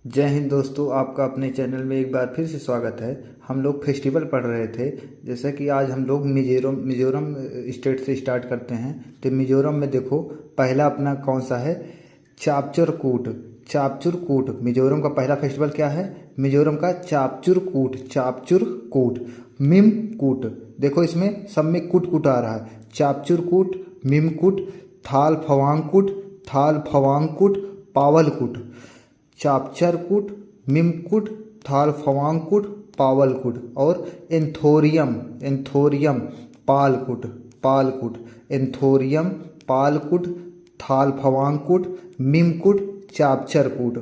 जय हिंद दोस्तों, आपका अपने चैनल में एक बार फिर से स्वागत है। हम लोग फेस्टिवल पढ़ रहे थे। जैसा कि आज हम लोग मिजोरम स्टेट से स्टार्ट करते हैं। तो मिजोरम में देखो, पहला अपना कौन सा है? चापचुरकूट। चापचुरकूट मिजोरम का पहला फेस्टिवल क्या है? मिजोरम का चापचुरकूट। चापचुरकूट मिमकूट। देखो इसमें सब में कुट कुट आ रहा है। चापचुरकूट, मिमकूट, थालफवांगकुट, थालफवांगकुट, पावलकुट। चापचरकूट, मिमकूट, थालफवांगकुट, पावलकुट और एंथोरियम। एंथोरियम पालकुट। पालकुट एंथोरियम पालकुट, थालफवांगकुट, मिमकुट, चापचरकूट।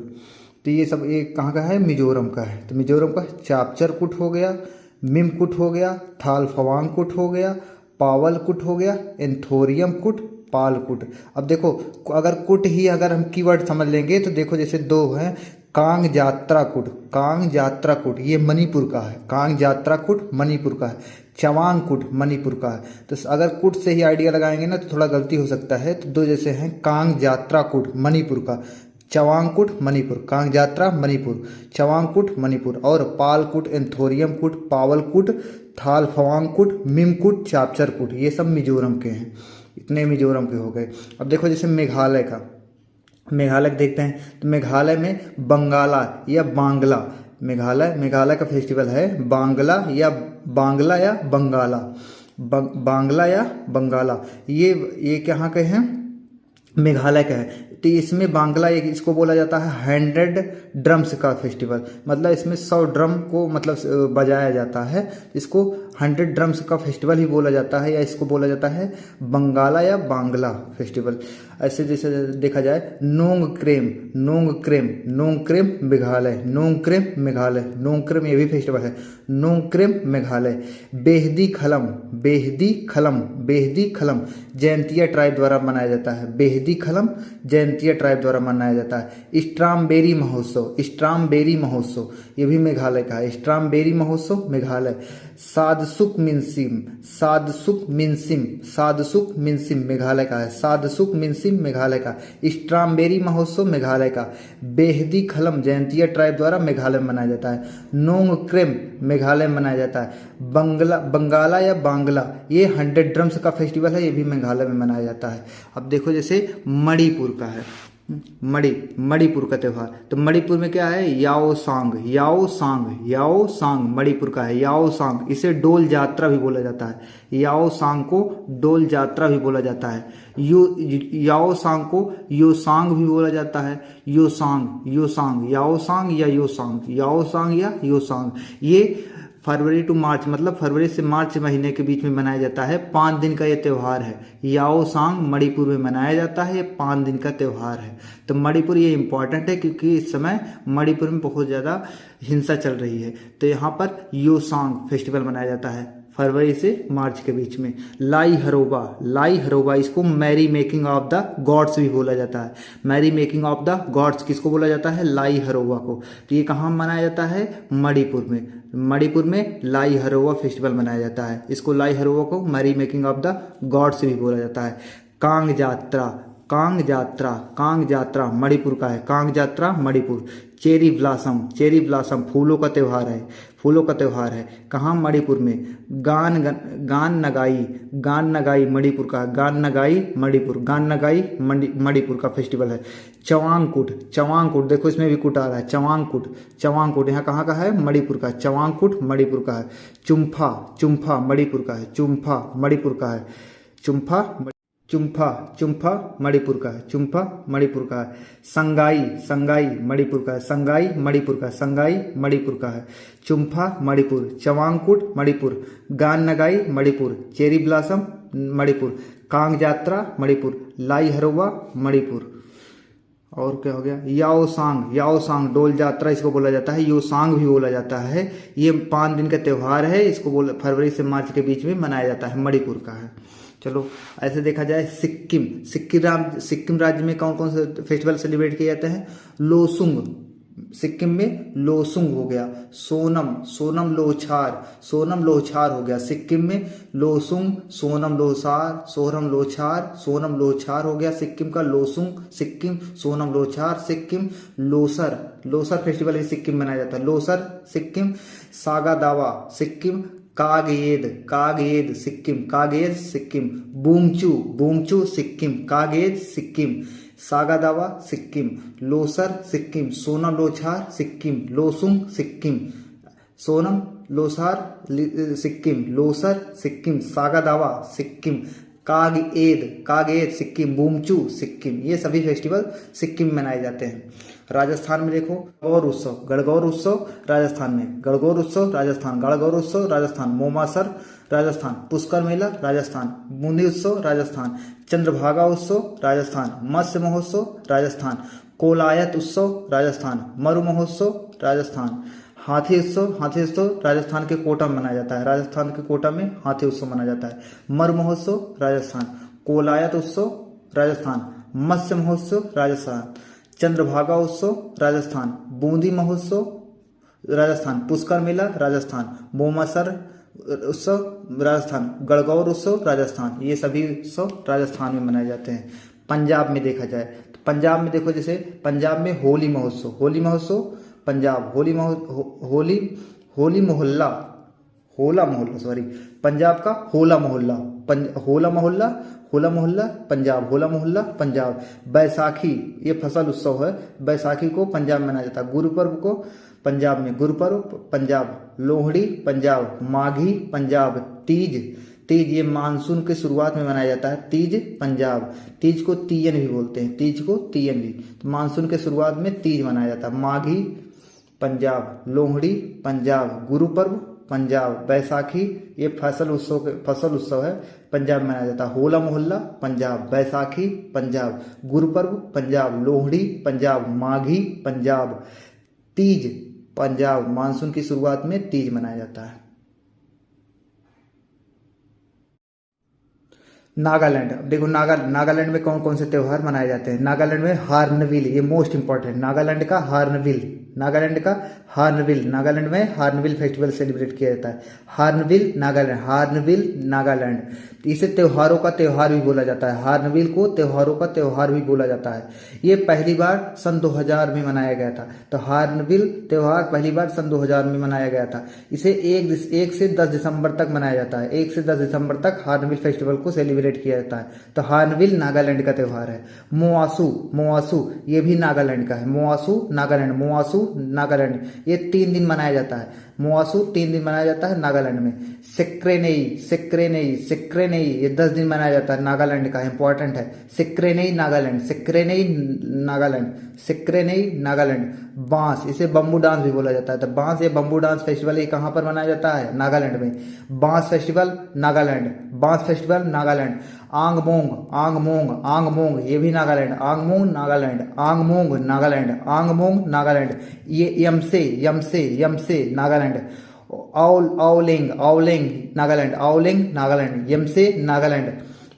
तो ये सब एक कहाँ का है? मिजोरम का है। तो मिजोरम का चापचरकूट हो गया, मिमकुट हो गया, थालफवांगकुट हो गया, पावलकुट हो गया, एंथोरियम कुट, पालकुट। अब देखो, अगर कुट ही अगर हम कीवर्ड समझ लेंगे तो देखो जैसे दो हैं, कांग जात्रा कुट। कांग जात्रा कुट ये मणिपुर का है। कांग जात्रा कुट मणिपुर का है। चवांग कुट मणिपुर का है। तो अगर कुट से ही आइडिया लगाएंगे ना तो थोड़ा गलती हो सकता है। तो दो जैसे हैं, कांग जात्रा कुट मणिपुर का, चवांगकुट मणिपुर। कांग जात्रा मणिपुर, चवांगकुट मणिपुर और पालकुट, एंथोरियम कुट, पावलकुट, थालफवांगकुट, मिमकुट, चापचरकुट ये सब मिजोरम के हैं। इतने मिजोरम के हो गए। अब देखो जैसे मेघालय का, मेघालय देखते हैं। तो मेघालय में बंगाला या बांग्ला। मेघालय का फेस्टिवल है बांग्ला या बंगाला। बांग्ला या बंगाला ये कहाँ के हैं? मेघालय का है। तो इसमें बांग्ला एक इसको बोला जाता है 100 ड्रम्स का फेस्टिवल। मतलब इसमें 100 ड्रम को मतलब बजाया जाता है। इसको 100 ड्रम्स का फेस्टिवल ही बोला जाता है, या इसको बोला जाता है बंगाला या बांग्ला फेस्टिवल। ऐसे जैसे देखा जाए, नोंगक्रेम। नोंगक्रेम, नोंगक्रेम मेघालय। नोंगक्रेम मेघालय, नोंगक्रेम ये भी फेस्टिवल है। नोंगक्रेम मेघालय। बेहदी खलम, बेहदी खलम, बेहदी खलम जयंतिया ट्राइब द्वारा मनाया जाता है। बेहदी खलम जयंतिया ट्राइब द्वारा मनाया जाता है। स्ट्रामबेरी महोत्सव, स्ट्रामबेरी महोत्सव ये भी मेघालय का है। स्ट्रामबेरी महोत्सव मेघालय। सादसुक मिनसिम, सादसुक मिनसिम, सादसुक मिनसिम मेघालय का है। सादसुक मिनसिम मेघालय का। स्ट्रामबेरी महोत्सव मेघालय का। बेहदी खलम जयंतिया ट्राइब द्वारा मेघालय में मनाया जाता है। नोंगक्रेम मेघालय में मनाया जाता है। बंगाला या बांग्ला ये 100 ड्रम्स का फेस्टिवल है, ये भी मेघालय में मनाया जाता है। अब देखो जैसे मणिपुर का है, मणिपुर का त्यौहार। तो मणिपुर में क्या है? याओ सांग, याओ सांग, याओ सांग मणिपुर का है। याओ सांग इसे डोल यात्रा भी बोला जाता है। याओ सांग को डोल यात्रा भी बोला जाता है। याओ सांग को यो सांग भी बोला जाता है। यो सांग, यो सांग, याओ सांग या यो सांग, याओ सांग या यो सांग। ये फरवरी टू मार्च, मतलब फरवरी से मार्च महीने के बीच में मनाया जाता है। 5 दिन का ये त्यौहार है। याओ सांग मणिपुर में मनाया जाता है। ये 5 दिन का त्यौहार है। तो मणिपुर ये इम्पॉर्टेंट है क्योंकि इस समय मणिपुर में बहुत ज़्यादा हिंसा चल रही है। तो यहाँ पर यो सांग फेस्टिवल मनाया जाता है फरवरी से मार्च के बीच में। लाई हरोबा, लाई हरोबा इसको merry making of the gods भी बोला जाता है। Merry making of the gods किसको बोला जाता है? लाई हरोबा को। तो ये कहाँ मनाया जाता है? मणिपुर में। मणिपुर में लाई हरोबा फेस्टिवल मनाया जाता है। इसको लाई हरोबा को merry making of the gods भी बोला जाता है। कांग जात्रा, कांग जात्रा, कांग जात्रा मणिपुर का है। Kang Jatra Manipur. Cherry blossom, cherry blossom फूलों का त्यौहार है। फूलों का त्यौहार है। कहाँ? मणिपुर में। गान नगाई, गान नगाई मणिपुर का। गान नगाई मणिपुर, गान नगाई मणिपुर का फेस्टिवल है। चवांगकुट, चवांगकुट देखो इसमें भी कुट आ रहा है। चवांगकुट, चवांगकुट यहाँ कहाँ का है? मणिपुर का। चवांगकुट मणिपुर का है। चुम्फा, चुम्फा मणिपुर का है। चुम्फा मणिपुर का है। चुम्फा, चुम्फा, चुम्फा मणिपुर का है। चुम्फा मणिपुर का है। संगाई, संगाई मणिपुर का है। संगाई मणिपुर का है। संगाई मणिपुर का है। चुम्फा मणिपुर। चवांगकुट मणिपुर। गान नगाई मणिपुर। Cherry blossom Manipur. कांग जात्रा मणिपुर। लाई हरोबा मणिपुर। और क्या हो गया? याओ सांग, याओ सांग डोल यात्रा इसको बोला जाता है। यो सांग भी बोला जाता है। ये 5 दिन का त्यौहार है। इसको फरवरी से मार्च के बीच में मनाया जाता है। मणिपुर का है। चलो ऐसे देखा जाए, सिक्किम, सिक्किम राज्य में कौन कौन से फेस्टिवल सेलिब्रेट किए जाते हैं? लोसुंग, सिक्किम में लोसुंग हो गया। सोनम, सोनम लोछार, सोनम लोछार हो गया। सिक्किम में लोसुंग, सोनम लोसार, सोनम लोछार, सोनम लोछार हो गया सिक्किम का। लोसुंग सिक्किम, सोनम लोछार सिक्किम। लोसर, लोसर फेस्टिवल ही सिक्किम मनाया जाता है। लोसर सिक्किम। सागा दावा सिक्किम। कागयेद, कागयेद सिक्किम, कागयेद सिक्किम। बूंगचू, बूंगचू सिक्किम, कागयेद सिक्किम। सागा दावा सिक्किम। लोसर सिक्किम। सोनम लोछार सिक्किम। लोसुंग सिक्किम। सोनम लोसार सिक्किम। लोसर सिक्किम। सागा दावा सिक्किम। कागएद, कागएद सिक्किम। बूमचू सिक्किम। ये सभी फेस्टिवल सिक्किम में मनाए जाते हैं। राजस्थान में देखो गणगौर उत्सव, गणगौर उत्सव राजस्थान में। गणगौर उत्सव राजस्थान। गणगौर उत्सव राजस्थान। मोमासर राजस्थान। पुष्कर मेला राजस्थान। बूंदी उत्सव राजस्थान। चंद्रभागा उत्सव राजस्थान। मत्स्य महोत्सव राजस्थान। कोलायत उत्सव राजस्थान। मरु महोत्सव राजस्थान। हाथी उत्सव, हाथी उत्सव राजस्थान के कोटा में मनाया जाता है। राजस्थान के कोटा में हाथी उत्सव मनाया जाता है। मरु महोत्सव राजस्थान। कोलायत उत्सव राजस्थान। मत्स्य महोत्सव राजस्थान। चंद्रभागा उत्सव राजस्थान। बूंदी महोत्सव राजस्थान। पुष्कर मेला राजस्थान। मोमासर उत्सव राजस्थान। गणगौर उत्सव राजस्थान। ये सभी उत्सव राजस्थान में मनाए जाते हैं। पंजाब में देखा जाए तो पंजाब में देखो, जैसे पंजाब में होली महोत्सव, होली महोत्सव पंजाब। होली होली मोहल्ला, होला मोहल्ला सॉरी, पंजाब का होला मोहल्ला, होला मोहल्ला, होला मोहल्ला पंजाब। होला मोहल्ला पंजाब। बैसाखी ये फसल उत्सव है। बैसाखी को पंजाब में मनाया जाता है। गुरुपर्व को पंजाब में, गुरुपर्व पंजाब। लोहड़ी पंजाब। माघी पंजाब। तीज, तीज ये मानसून के शुरुआत में मनाया जाता है। तीज पंजाब। तीज को तीयन भी बोलते हैं, तीज को तीयन भी। तो मानसून के शुरुआत में तीज मनाया जाता है। माघी पंजाब। लोहड़ी पंजाब। गुरुपर्व पंजाब। बैसाखी ये फसल उत्सव है, पंजाब में मनाया जाता है। होला मोहल्ला पंजाब। बैसाखी पंजाब। गुरुपर्व पंजाब। लोहड़ी पंजाब। माघी पंजाब। तीज पंजाब। मानसून की शुरुआत में तीज मनाया जाता है। नागालैंड देखो, नागालैंड में कौन कौन से त्यौहार मनाए जाते हैं। नागालैंड में हार्नबिल, ये मोस्ट इंपॉर्टेंट। नागालैंड का हार्नबिल, नागालैंड का हार्नबिल, नागालैंड में हार्नबिल फेस्टिवल सेलिब्रेट किया जाता है। Hornbill Nagaland, hornbill Nagaland. इसे त्योहारों का त्योहार भी बोला जाता है। हार्नबिल को त्योहारों का त्योहार भी बोला जाता है। ये पहली बार सन 2000 में मनाया गया था। तो हार्नबिल त्योहार पहली बार सन 2000 में मनाया गया था। इसे 1 से 10 दिसंबर तक मनाया जाता है। 1 से 10 दिसंबर तक हार्नबिल फेस्टिवल को सेलिब्रेट किया जाता है। तो हार्नबिल नागालैंड का त्योहार है। मोआसू, मोआसू ये भी नागालैंड का है। मोआसू नागालैंड, मोआसू नागालैंड। ये 3 दिन मनाया जाता है। मोआसू 3 दिन मनाया जाता है नागालैंड में। सिक्रेनेई, सिक्रेनेई, सिक्रेनेई ये 10 दिन मनाया जाता है। नागालैंड का इंपॉर्टेंट है। सिक्रेनेई नागालैंड, सिक्रेनेई नागालैंड, सिक्रेनेई नागालैंड। बांस, इसे बम्बू डांस भी बोला जाता है। तो बांस ये बम्बू डांस फेस्टिवल ये कहाँ पर मनाया जाता है? नागालैंड में। बांस फेस्टिवल नागालैंड, बांस फेस्टिवल नागालैंड। आंगमोंग, आंगमोंग, आंगमोंग ये भी नागालैंड। आंगमोंग नागालैंड, आंगमोंग नागालैंड, आंगमोंग नागालैंड। ये यमसे, यमसे, यमसे नागालैंड। आउलिंग, आउलिंग नागालैंड, आउलिंग नागालैंड। यमसे नागालैंड।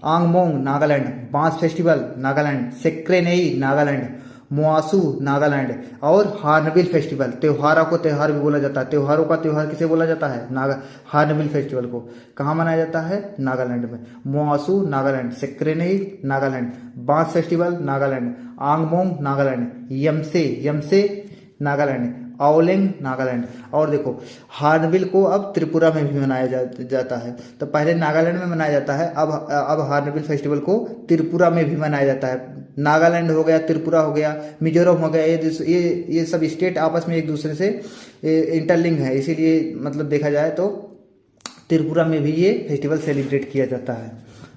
आंगमोंग नागालैंड। बांस फेस्टिवल नागालैंड। सिक्रेनेई नागालैंड। मोआसू नागालैंड। और हार्नबिल फेस्टिवल, त्योहारों को त्योहार भी बोला जाता है। त्योहारों का त्योहार किसे बोला जाता है? हार्नबिल फेस्टिवल को। कहाँ मनाया जाता है? नागालैंड में। मोआसू नागालैंड, सिक्रेनेई नागालैंड, बांस फेस्टिवल नागालैंड, आंगमोंग नागालैंड, यमसे, यमसे नागालैंड, आउलिंग नागालैंड। और देखो हार्नबिल को अब त्रिपुरा में भी मनाया जाता है। तो पहले नागालैंड में मनाया जाता है, अब हार्नबिल फेस्टिवल को त्रिपुरा में भी मनाया जाता है। नागालैंड हो गया, त्रिपुरा हो गया, मिजोरम हो गया, ये सब स्टेट आपस में एक दूसरे से इंटरलिंक है। इसीलिए मतलब देखा जाए तो त्रिपुरा में भी ये फेस्टिवल सेलिब्रेट किया जाता है।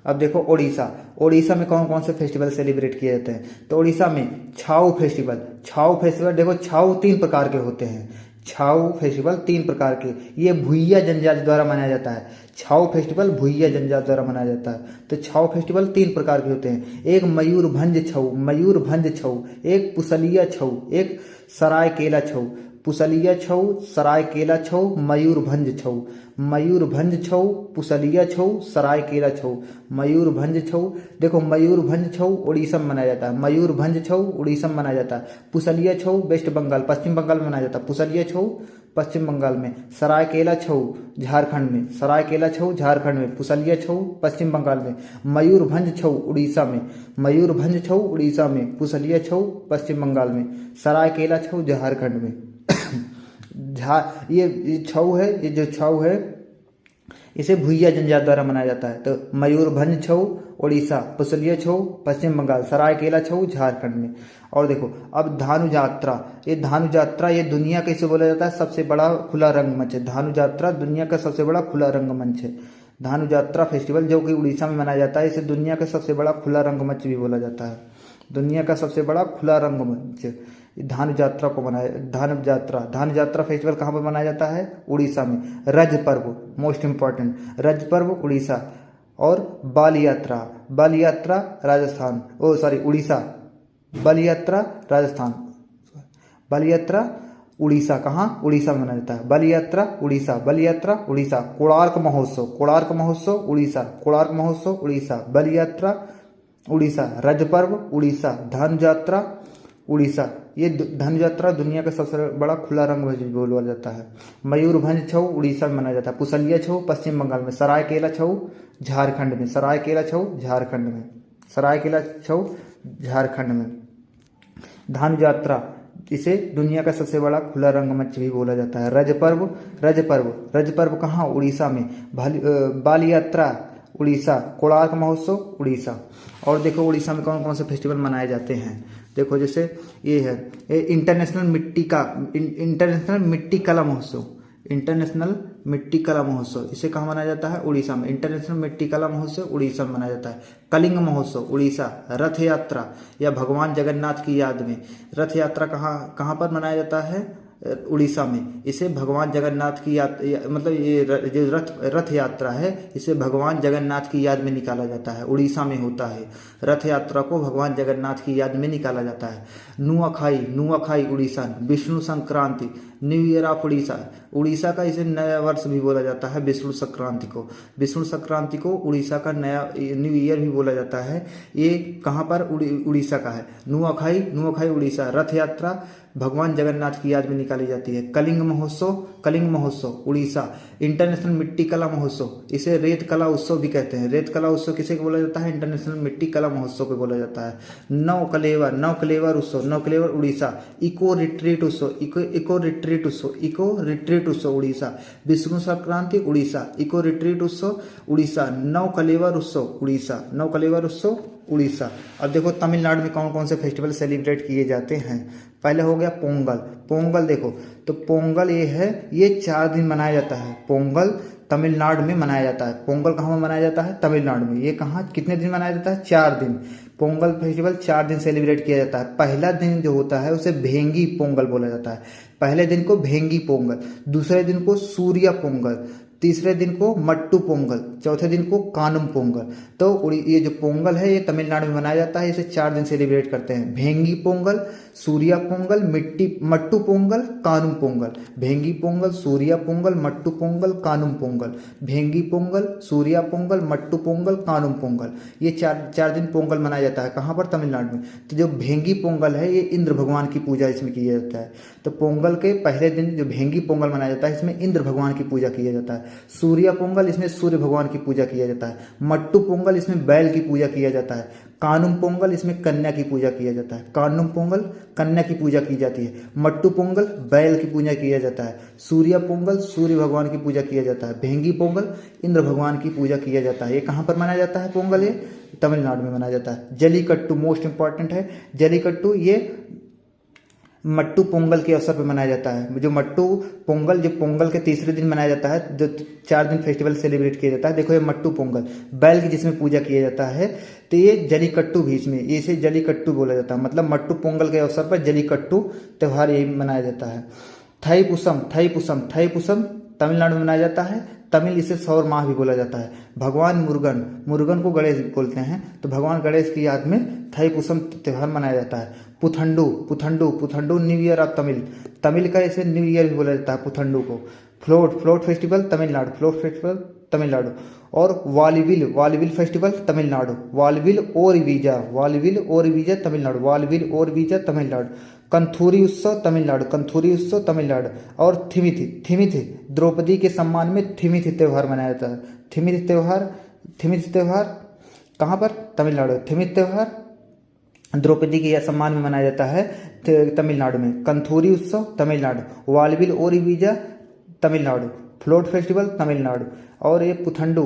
अब देखो ओडिशा, ओडिशा में कौन कौन से फेस्टिवल सेलिब्रेट किए जाते हैं? तो ओडिशा में छाऊ फेस्टिवल, छाऊ फेस्टिवल देखो, छाऊ 3 प्रकार के होते हैं। छाऊ फेस्टिवल 3 प्रकार के, ये भुइया जनजाति द्वारा मनाया जाता है। छाऊ फेस्टिवल भुइया जनजाति द्वारा मनाया जाता है। तो छाऊ फेस्टिवल 3 प्रकार के होते हैं। एक मयूरभंज छऊ, मयूरभंज छऊ, एक पुसलिया छऊ, एक सरायकेला छऊ। पुसलिया छौ, सरायकेला छौ, मयूरभंज छौ। मयूरभंज छौ, पुसलिया छौ, सरायकेला छौ, मयूरभंज छौ। देखो मयूरभंज छौ उड़ीसा में मनाया जाता है, मयूरभंज छौ उड़ीसा में मनाया जाता है। पुसलिया छौ वेस्ट बंगाल पश्चिम बंगाल में मनाया जाता है, पुसलिया छौ पश्चिम बंगाल में। सरायकेला छौ झारखंड में, सरायकेला छौ झारखंड में, पुसलिया छौ पश्चिम बंगाल में। मयूरभंज छौ उड़ीसा में, मयूरभंज छौ उड़ीसा में, पुसलिया छौ पश्चिम बंगाल में, सरायकेला छौ झारखंड में। ये छऊ है, ये जो छऊ है इसे भुइया जनजाति द्वारा मनाया जाता है। तो मयूरभंज छऊ उड़ीसा, पुसलिया छऊ पश्चिम बंगाल, सरायकेला छऊ झारखंड में। और देखो अब धानु यात्रा, ये धानु यात्रा ये दुनिया का इसे बोला जाता है सबसे बड़ा खुला रंगमंच है। धानु यात्रा दुनिया का सबसे बड़ा खुला रंगमंच है। धानु यात्रा फेस्टिवल जो कि उड़ीसा में मनाया जाता है, इसे दुनिया का सबसे बड़ा खुला रंगमंच भी बोला जाता है। दुनिया का सबसे बड़ा खुला रंगमंच धानु यात्रा को मनाया, धानु यात्रा फेस्टिवल कहाँ पर मनाया जाता है? उड़ीसा में। रज पर्व मोस्ट इम्पॉर्टेंट, रज पर्व उड़ीसा। और बाल यात्रा, बाल यात्रा राजस्थान, उड़ीसा। बाल यात्रा राजस्थान, बाल यात्रा उड़ीसा, कहाँ? उड़ीसा में मनाया जाता है। बाल यात्रा उड़ीसा, बाल यात्रा उड़ीसा। कोणार्क महोत्सव, कोणार्क महोत्सव उड़ीसा, कोणार्क महोत्सव उड़ीसा। बाल यात्रा उड़ीसा, रज पर्व उड़ीसा, धनु यात्रा उड़ीसा। ये धनु यात्रा दुनिया का सबसे बड़ा खुला रंगमंच बोला जाता है। मयूरभंज छऊ उड़ीसा में मनाया जाता है, पुसलिया छऊ पश्चिम बंगाल में, सरायकेला छऊ झारखंड में, सरायकेला छऊ झारखंड में, सरायकेला छऊ झारखंड में। धनु यात्रा इसे दुनिया का सबसे बड़ा खुला रंगमंच भी बोला जाता है। रज पर्व, रज पर्व, रज पर्व कहाँ? उड़ीसा में। बाल यात्रा उड़ीसा, कोणार्क महोत्सव उड़ीसा। और देखो उड़ीसा में कौन कौन से फेस्टिवल मनाए जाते हैं। देखो जैसे ये है इंटरनेशनल मिट्टी कला महोत्सव, इंटरनेशनल मिट्टी कला महोत्सव, इसे कहाँ मनाया जाता है? उड़ीसा में। इंटरनेशनल मिट्टी कला महोत्सव उड़ीसा में मनाया जाता है। कलिंग महोत्सव उड़ीसा। रथ यात्रा या भगवान जगन्नाथ की याद में, रथ यात्रा कहाँ कहाँ पर मनाया जाता है? उड़ीसा में। इसे भगवान जगन्नाथ की याद, मतलब ये जो रथ यात्रा है इसे भगवान जगन्नाथ की याद में निकाला जाता है, उड़ीसा में होता है। रथ यात्रा को भगवान जगन्नाथ की याद में निकाला जाता है। Nuakhai, Nuakhai Orissa. Vishnu Sankranti, new year of Orissa, Orissa का इसे नया वर्ष भी बोला जाता है। विष्णु संक्रांति को, विष्णु संक्रांति को उड़ीसा का नया न्यू ईयर भी बोला जाता है। ये कहाँ पर? उड़ीसा का है। नुआखाई, नुआखाई उड़ीसा। रथ यात्रा भगवान जगन्नाथ की याद में निकाली जाती है। कलिंग महोत्सव, कलिंग महोत्सव उड़ीसा। इंटरनेशनल मिट्टी कला महोत्सव, इसे रेत कला उत्सव भी कहते हैं। रेत कला उत्सव किसे बोला जाता है? इंटरनेशनल मिट्टी कला महोत्सव को बोला जाता है। नवकलेवर, नवकलेवर उत्सव, नवकलेवर उड़ीसा। इको रिट्रीट उत्सव, इको रिट्रीट उत्सव, इको रिट्रीट उत्सव उड़ीसा। विष्णु संक्रांति उड़ीसा, इको रिट्रीट उत्सव उड़ीसा। नवकलेवर उत्सव उड़ीसा, नवकलेवर उत्सव उड़ीसा। अब देखो तमिलनाडु में कौन कौन से फेस्टिवल सेलिब्रेट किए जाते हैं। पहले हो गया पोंगल। पोंगल देखो तो पोंगल ये है, ये 4 दिन मनाया जाता है। पोंगल तमिलनाडु में मनाया जाता है। पोंगल कहाँ मनाया जाता है? तमिलनाडु में। ये कहाँ कितने दिन मनाया जाता है? 4 दिन। पोंगल फेस्टिवल 4 दिन सेलिब्रेट किया जाता है। पहला दिन जो होता है उसे भेंगी पोंगल बोला जाता है। पहले दिन को भेंगी पोंगल, दूसरे दिन को सूर्या पोंगल, तीसरे दिन को मट्टू पोंगल, चौथे दिन को कानुम पोंगल। तो ये जो पोंगल है ये तमिलनाडु में मनाया जाता है। इसे 4 दिन सेलिब्रेट करते हैं। भेंगी पोंगल, सूर्या पोंगल, मट्टू पोंगल, कानुम पोंगल। भेंगी पोंगल, सूर्या पोंगल, मट्टू पोंगल, कानुम पोंगल। भेंगी पोंगल, सूर्या पोंगल, मट्टू पोंगल, कानुम पोंगल। ये चार दिन पोंगल मनाया जाता है। कहाँ पर? तमिलनाडु में। तो जो भेंगी पोंगल है ये इंद्र भगवान की पूजा इसमें किया जाता है। तो पोंगल के पहले दिन जो भेंगी पोंगल मनाया जाता है इसमें इंद्र भगवान की पूजा किया जाता है। सूर्या पोंगल, इसमें सूर्य भगवान की पूजा किया जाता है। मट्टू पोंगल, इसमें बैल की पूजा किया जाता है। कानुम पोंगल, इसमें कन्या की पूजा किया जाता है। कानुम पोंगल कन्या की पूजा की जाती है। मट्टू पोंगल बैल की पूजा किया जाता है। सूर्या पोंगल सूर्य भगवान की पूजा किया जाता है। भेंगी पोंगल इंद्र भगवान की पूजा किया जाता है। ये कहाँ पर मनाया जाता है पोंगल? ये तमिलनाडु में मनाया जाता है। जलीकट्टू मोस्ट इंपॉर्टेंट है। जलीकट्टू ये मट्टू पोंगल के अवसर पर मनाया जाता है। जो मट्टू पोंगल जो पोंगल के तीसरे दिन मनाया जाता है, जो 4 दिन फेस्टिवल सेलिब्रेट किया जाता है। देखो ये मट्टू पोंगल बैल की जिसमें पूजा किया जाता है। तो ये जलीकट्टू भी इसमें, इसे जलीकट्टू बोला जाता है। मतलब मट्टू पोंगल के अवसर पर जलीकट्टू त्यौहार यही मनाया जाता है। थाईपुसम, थाईपुसम, थाईपुसम तमिलनाडु में मनाया जाता है। तमिल इसे सौर माह भी बोला जाता है। भगवान मुरुगन, मुरुगन को गणेश बोलते हैं, तो भगवान गणेश की याद में थाईपुसम त्यौहार मनाया जाता है। Puthandu, Puthandu, Puthandu new year of Tamil, Tamil का इसे न्यू ईयर भी बोला जाता है पुथंडू को। Float festival Tamil Nadu, float festival Tamil Nadu. और वालविल फेस्टिवल तमिलनाडु, वालविल ओरिविजा तमिलनाडु, वालविल ओरिविजा तमिलनाडु। कंथूरी उत्सव तमिलनाडु, कंथूरी उत्सव तमिलनाडु। और थिमिथि द्रौपदी के सम्मान में थिमिथि त्यौहार मनाया जाता है। थिमिथि त्यौहार कहाँ पर? तमिलनाडु। थिमिथि त्यौहार द्रौपदी के सम्मान में मनाया जाता है तमिलनाडु में। कंथूरी उत्सव तमिलनाडु, वालविल ओरिविजा तमिलनाडु, फ्लोट फेस्टिवल तमिलनाडु। और ये Puthandu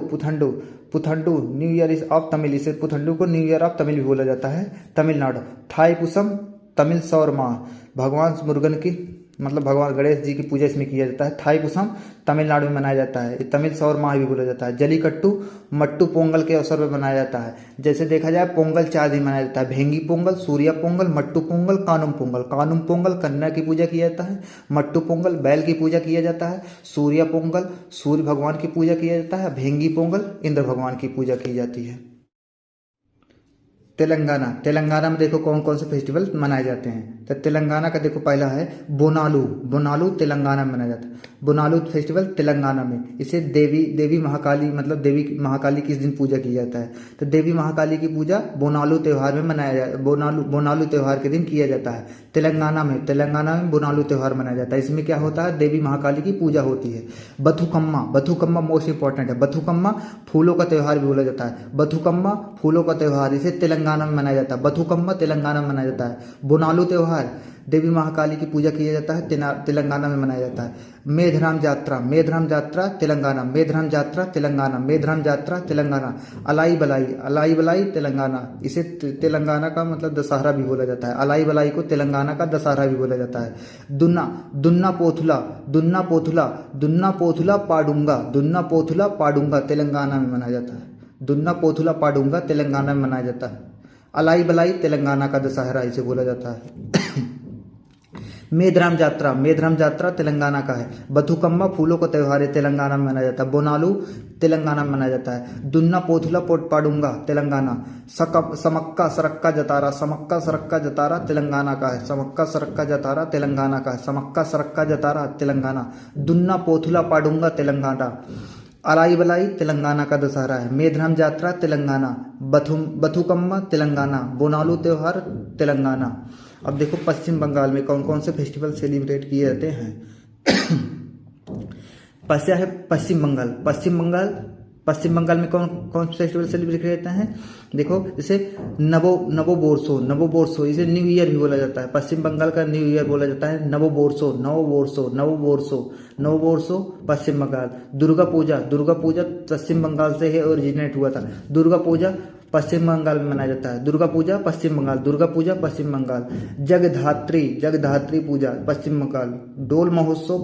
new year of Tamil, इसे पुथंडू को न्यू ईयर ऑफ तमिल भी बोला जाता है तमिलनाडु। थाईपुसम तमिल सौर माह, भगवान मुरुगन की मतलब भगवान गणेश जी की पूजा इसमें किया जाता है। थाईपुसम तमिलनाडु में मनाया जाता है, तमिल सौर माह भी बोला जाता है। जलीकट्टू मट्टू पोंगल के अवसर पर मनाया जाता है। जैसे देखा जाए पोंगल 4 दिन मनाया जाता है, भेंगी पोंगल, सूर्या पोंगल, मट्टू पोंगल, कानुम पोंगल। कानुम पोंगल कन्या की पूजा किया जाता है, मट्टू पोंगल बैल की पूजा किया जाता है, सूर्या पोंगल सूर्य भगवान की पूजा किया जाता है, भेंगी पोंगल इंद्र भगवान की पूजा की जाती है। तेलंगाना में देखो कौन कौन से फेस्टिवल मनाए जाते हैं। तो तेलंगाना का देखो पहला है बोनालू तेलंगाना में मनाया जाता है। बोनालू फेस्टिवल तेलंगाना में, इसे देवी महाकाली मतलब देवी महाकाली किस दिन पूजा की जाता है। तो देवी महाकाली की पूजा बोनालू त्यौहार में बोनालू त्यौहार के दिन किया जाता है। तेलंगाना में बोनालू त्यौहार मनाया जाता है। इसमें क्या होता है? देवी महाकाली की पूजा होती है। बथुकम्मा मोस्ट इंपॉर्टेंट है। बथुकम्मा फूलों का त्यौहार भी बोला जाता है। बथुकम्मा फूलों का त्यौहार, इसे तेलंगाना में मनाया जाता है। बथुकम्मा तेलंगाना में मनाया जाता है। बोनालू त्यौहार देवी महाकाली की पूजा किया जाता है, तेलंगाना में मनाया जाता है। मेधराम जात्रा तेलंगाना। अलाई बलाई तेलंगाना, इसे तेलंगाना का मतलब दशहरा भी बोला जाता है। अलाई बलाई को तेलंगाना का दशहरा भी बोला जाता है। दुन्ना पोथुला पाडुंगा तेलंगाना में मनाया जाता है। दुन्ना पोथुला पाडुंगा तेलंगाना में मनाया जाता है। अलाई बलाई तेलंगाना का दशहरा इसे बोला जाता है। मेधराम जात्रा तेलंगाना का है। बथुकम्मा फूलों का त्यौहार है, तेलंगाना में मनाया जाता है। बोनालू तेलंगाना में मनाया जाता है। दुन्ना पोथुला पाडुंगा तेलंगाना। समक्का सरक्का जतारा तेलंगाना का है। समक्का सरक्का जतारा तेलंगाना। दुन्ना पोथुला पाडुंगा तेलंगाना। अलाई बलाई तेलंगाना का दशहरा है। मेधराम जात्रा तेलंगाना। बथुकम्मा तेलंगाना। बोनालू त्यौहार तेलंगाना। अब देखो पश्चिम बंगाल में कौन कौन से फेस्टिवल सेलिब्रेट किए जाते हैं। पश्चिम बंगाल में कौन कौन से फेस्टिवल सेलिब्रेट किए जाते हैं। देखो जैसे नवोबोर्सो, इसे न्यू ईयर भी बोला जाता है। पश्चिम बंगाल का न्यू ईयर बोला जाता है नवोबोर्सो पश्चिम बंगाल। दुर्गा पूजा पश्चिम बंगाल से है ओरिजिनेट हुआ था। दुर्गा पूजा पश्चिम बंगाल में मनाया जाता है। दुर्गा पूजा पश्चिम बंगाल। जगधात्री पूजा पश्चिम बंगाल। डोल महोत्सव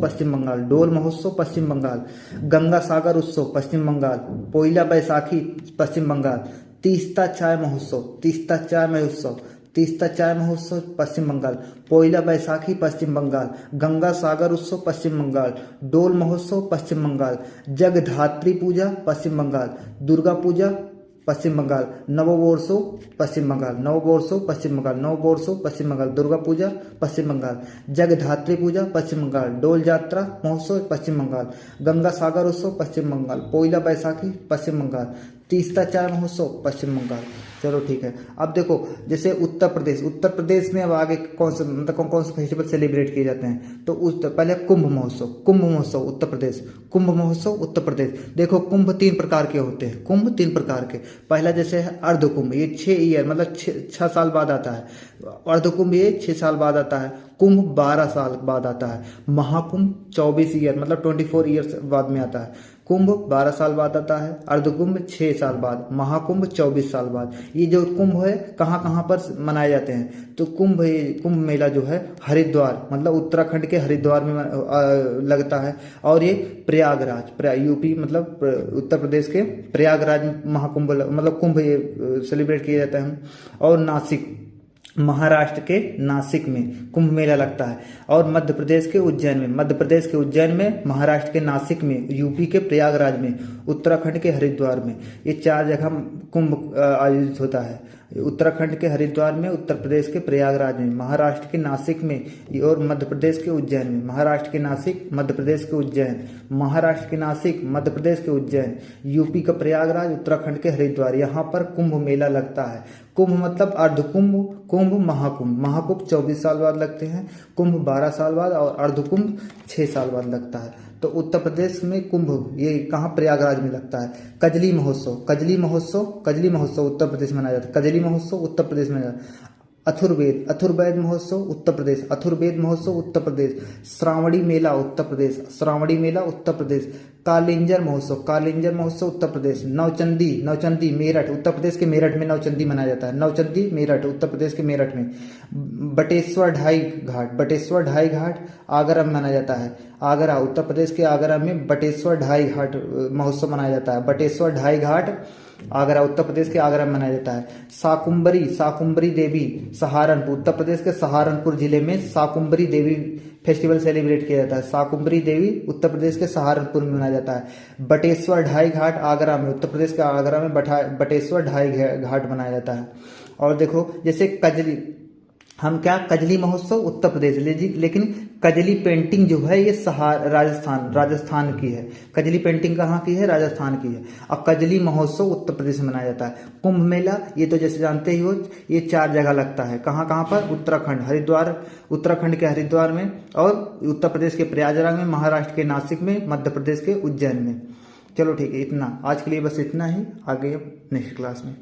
पश्चिम बंगाल। गंगा सागर उत्सव पश्चिम बंगाल। पोइला बैसाखी पश्चिम बंगाल। तीस्ता चाय महोत्सव पश्चिम बंगाल। पोइला बैसाखी पश्चिम बंगाल। गंगा सागर उत्सव पश्चिम बंगाल। डोल महोत्सव पश्चिम बंगाल। जगधात्री पूजा पश्चिम बंगाल। दुर्गा पूजा पश्चिम बंगाल। नववर्षो पश्चिम बंगाल। दुर्गा पूजा पश्चिम बंगाल। जगधात्री पूजा पश्चिम बंगाल। डोल यात्रा महोत्सव पश्चिम बंगाल। गंगा सागर उत्सव पश्चिम बंगाल। पोइला बैसाखी पश्चिम बंगाल। तीस्ता चाय महोत्सव पश्चिम बंगाल। चलो ठीक है। अब देखो जैसे उत्तर प्रदेश में अब आगे कौन से फेस्टिवल सेलिब्रेट किए जाते हैं। तो पहले कुंभ महोत्सव उत्तर प्रदेश। देखो कुंभ 3 प्रकार के होते हैं। पहला जैसे है अर्ध कुंभ, ये 6 ईयर मतलब 6 साल बाद आता है। अर्ध कुंभ ये 6 साल बाद आता है। कुंभ 12 साल बाद आता है। महाकुंभ 24 ईयर मतलब 24 ईयर्स बाद में आता है। कुंभ 12 साल बाद आता है। अर्धकुंभ 6 साल बाद। महाकुंभ 24 साल बाद। ये जो कुंभ है कहाँ पर मनाए जाते हैं। तो कुंभ मेला जो है हरिद्वार मतलब उत्तराखंड के हरिद्वार में लगता है। और ये प्रयागराज यूपी मतलब उत्तर प्रदेश के प्रयागराज महाकुंभ मतलब कुंभ ये सेलिब्रेट किया जाता है। और महाराष्ट्र के नासिक में कुंभ मेला लगता है। और मध्य प्रदेश के उज्जैन में, महाराष्ट्र के नासिक में, यूपी के प्रयागराज में, उत्तराखंड के हरिद्वार में, ये 4 जगह कुंभ आयोजित होता है। उत्तराखंड के हरिद्वार में, उत्तर प्रदेश के प्रयागराज में, महाराष्ट्र के नासिक में और मध्य प्रदेश के उज्जैन में। महाराष्ट्र के नासिक, मध्य प्रदेश के उज्जैन, महाराष्ट्र के नासिक, मध्य प्रदेश के उज्जैन, यूपी का प्रयागराज, उत्तराखंड के हरिद्वार, यहाँ पर कुंभ मेला लगता है। कुंभ मतलब अर्धकुंभ, कुंभ, महाकुंभ। महाकुंभ 24 साल बाद लगते हैं, कुंभ 12 साल बाद और अर्धकुंभ 6 साल बाद लगता है। तो उत्तर प्रदेश में कुंभ ये कहाँ, प्रयागराज में लगता है। कजली महोत्सव, कजली महोत्सव, कजली महोत्सव उत्तर प्रदेश में मनाया जाता है। कजली महोत्सव उत्तर प्रदेश में मनाया जाता है। अथुर्वेद, अथुर्वेद महोत्सव उत्तर प्रदेश, अथुर्वेद महोत्सव उत्तर प्रदेश। श्रावणी मेला उत्तर प्रदेश, श्रावणी मेला उत्तर प्रदेश। कालिंजर महोत्सव, कालिंजर महोत्सव उत्तर प्रदेश। नवचंदी, नवचंदी मेरठ, उत्तर प्रदेश के मेरठ में नवचंदी मनाया जाता है। नवचंदी मेरठ, उत्तर प्रदेश के मेरठ में। बटेश्वर ढाई घाट, बटेश्वर ढाई घाट आगरा में मनाया जाता है। आगरा, उत्तर प्रदेश के आगरा में बटेश्वर ढाई घाट महोत्सव मनाया जाता है। बटेश्वर ढाई घाट आगरा, उत्तर प्रदेश के आगरा में मनाया जाता है। शाकुंभरी, शाकुंभरी देवी सहारनपुर, उत्तर प्रदेश के सहारनपुर जिले में शाकुंभरी देवी फेस्टिवल सेलिब्रेट किया जाता है। शाकुंभरी देवी उत्तर प्रदेश के सहारनपुर में मनाया जाता है। बटेश्वर ढाई घाट आगरा में, उत्तर प्रदेश के आगरा में बटेश्वर ढाई घाट मनाया जाता है। और देखो जैसे कजली, हम क्या, कजली महोत्सव उत्तर प्रदेश, लेकिन कजली पेंटिंग जो है ये राजस्थान की है। कजली पेंटिंग कहाँ की है, राजस्थान की है। और कजली महोत्सव उत्तर प्रदेश में मनाया जाता है। कुंभ मेला ये तो जैसे जानते ही हो, ये 4 जगह लगता है। कहाँ कहाँ पर, उत्तराखंड, हरिद्वार, उत्तराखंड के हरिद्वार में, और उत्तर प्रदेश के प्रयागराज में, महाराष्ट्र के नासिक में, मध्य प्रदेश के उज्जैन में। चलो ठीक है, इतना आज के लिए बस इतना ही। आगे अब नेक्स्ट क्लास में।